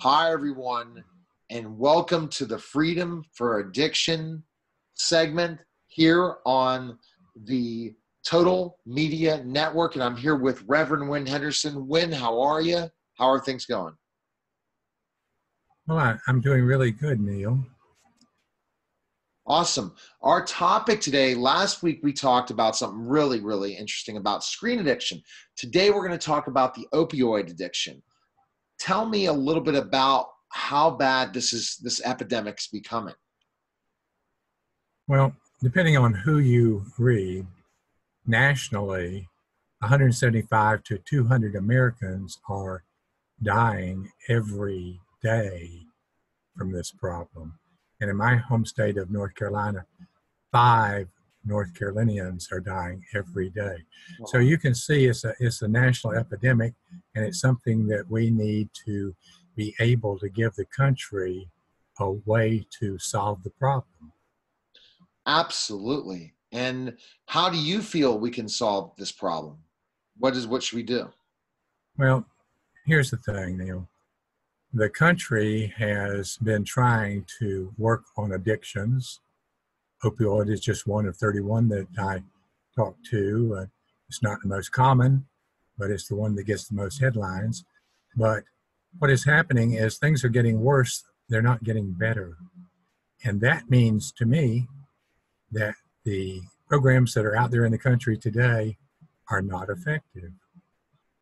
Hi, everyone, and welcome to the Freedom for Addiction segment here on the Total Media Network. And I'm here with Rev Winn Henderson. Winn, how are you? How are things going? Well, I'm doing really good, Neil. Awesome. Our topic today, last week we talked about something really, really interesting about screen addiction. Today we're going to talk about the opioid addiction. Tell me a little bit about how bad this epidemic's becoming. Well, depending on who you read, nationally, 175 to 200 Americans are dying every day from this problem. And in my home state of North Carolina, 5 North Carolinians are dying every day. Wow. So you can see it's a national epidemic, and it's something that we need to be able to give the country a way to solve the problem. Absolutely. And how do you feel we can solve this problem? What should we do? Well, here's the thing, Neil. The country has been trying to work on addictions. Opioid is just one of 31 that I talk to. It's not the most common, but it's the one that gets the most headlines. But what is happening is things are getting worse. They're not getting better. And that means to me that the programs that are out there in the country today are not effective.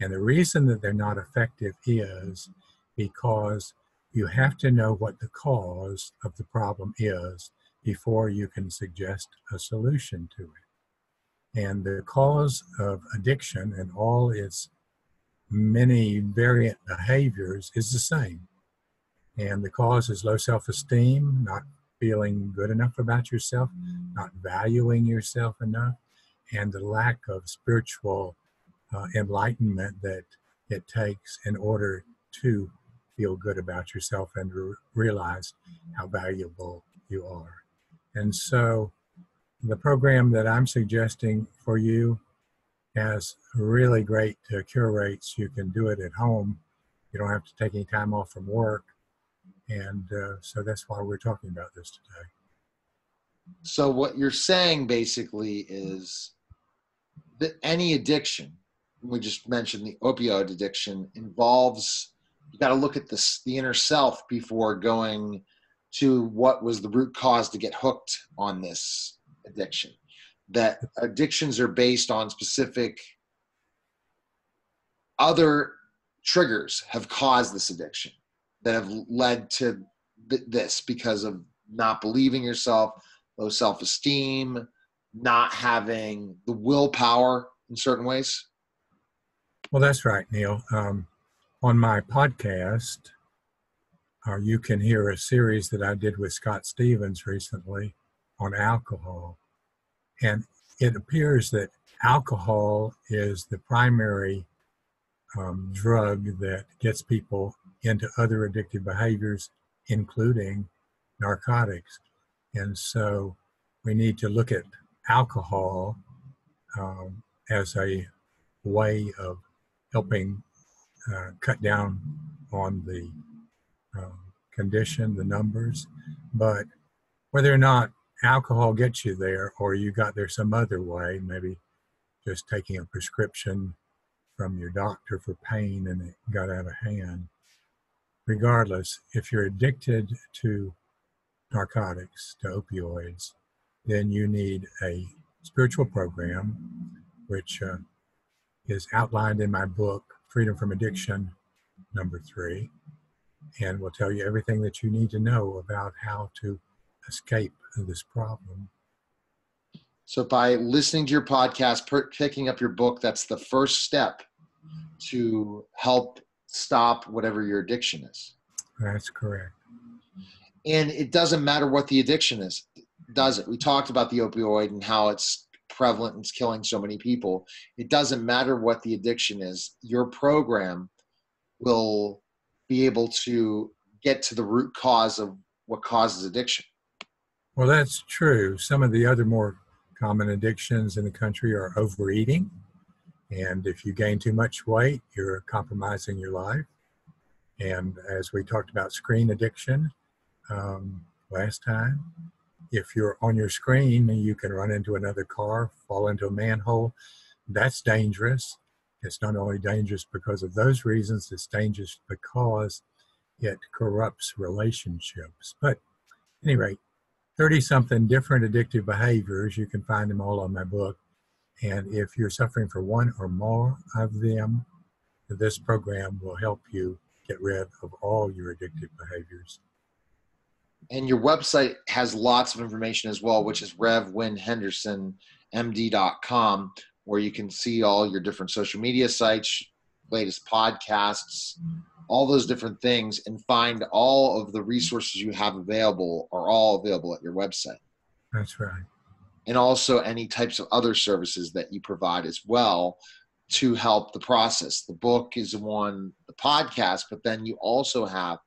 And the reason that they're not effective is because you have to know what the cause of the problem is before you can suggest a solution to it. And the cause of addiction and all its many variant behaviors is the same. And the cause is low self-esteem, not feeling good enough about yourself, not valuing yourself enough, and the lack of spiritual enlightenment that it takes in order to feel good about yourself and realize how valuable you are. And so the program that I'm suggesting for you has really great cure rates. You can do it at home. You don't have to take any time off from work. And so that's why we're talking about this today. So what you're saying basically is that any addiction, we just mentioned the opioid addiction, involves, you got to look at the inner self before going to what was the root cause to get hooked on this addiction. That addictions are based on specific other triggers have caused this addiction that have led to this because of not believing yourself, low self-esteem, not having the willpower in certain ways. Well, that's right, Neil. On my podcast, you can hear a series that I did with Scott Stevens recently on alcohol. And it appears that alcohol is the primary drug that gets people into other addictive behaviors, including narcotics. And so we need to look at alcohol as a way of helping cut down on the condition, the numbers. But whether or not alcohol gets you there or you got there some other way, maybe just taking a prescription from your doctor for pain and it got out of hand. Regardless, if you're addicted to narcotics, to opioids, then you need a spiritual program, which is outlined in my book, Freedom from Addiction, #3, and will tell you everything that you need to know about how to escape this problem. So by listening to your podcast, picking up your book, that's the first step to help stop whatever your addiction is. That's correct. And it doesn't matter what the addiction is, does it? We talked about the opioid and how it's prevalent and it's killing so many people. It doesn't matter what the addiction is. Your program will be able to get to the root cause of what causes addiction. Well, that's true. Some of the other more common addictions in the country are overeating. And if you gain too much weight, you're compromising your life. And as we talked about screen addiction last time, if you're on your screen, you can run into another car, fall into a manhole. That's dangerous. It's not only dangerous because of those reasons, it's dangerous because it corrupts relationships. But at any rate, 30-something different addictive behaviors, you can find them all on my book. And if you're suffering from one or more of them, this program will help you get rid of all your addictive behaviors. And your website has lots of information as well, which is Rev Winn Henderson MD.com, where you can see all your different social media sites, latest podcasts, all those different things, and find all of the resources you have available are all available at your website. That's right. And also any types of other services that you provide as well to help the process. The book is one, the podcast, but then you also have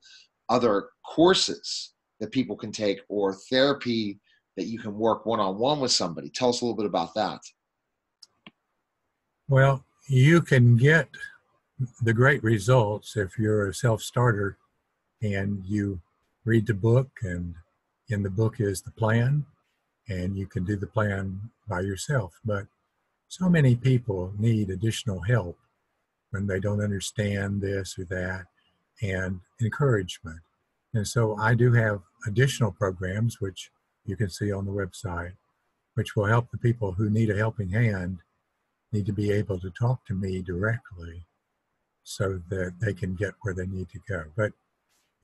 other courses that people can take or therapy that you can work one-on-one with somebody. Tell us a little bit about that. Well, you can get the great results if you're a self-starter and you read the book, and in the book is the plan, and you can do the plan by yourself. But so many people need additional help when they don't understand this or that, and encouragement. And so I do have additional programs, which you can see on the website, which will help the people who need a helping hand, need to be able to talk to me directly so that they can get where they need to go. But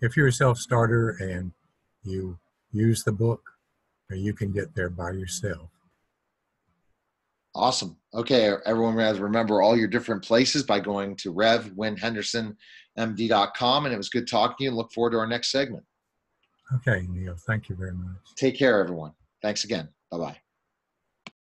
if you're a self-starter and you use the book, you can get there by yourself. Awesome. Okay, everyone has remember all your different places by going to Rev Winn Henderson MD.com. And it was good talking to you, and look forward to our next segment. Okay, Neil, thank you very much. Take care, everyone. Thanks again. Bye-bye.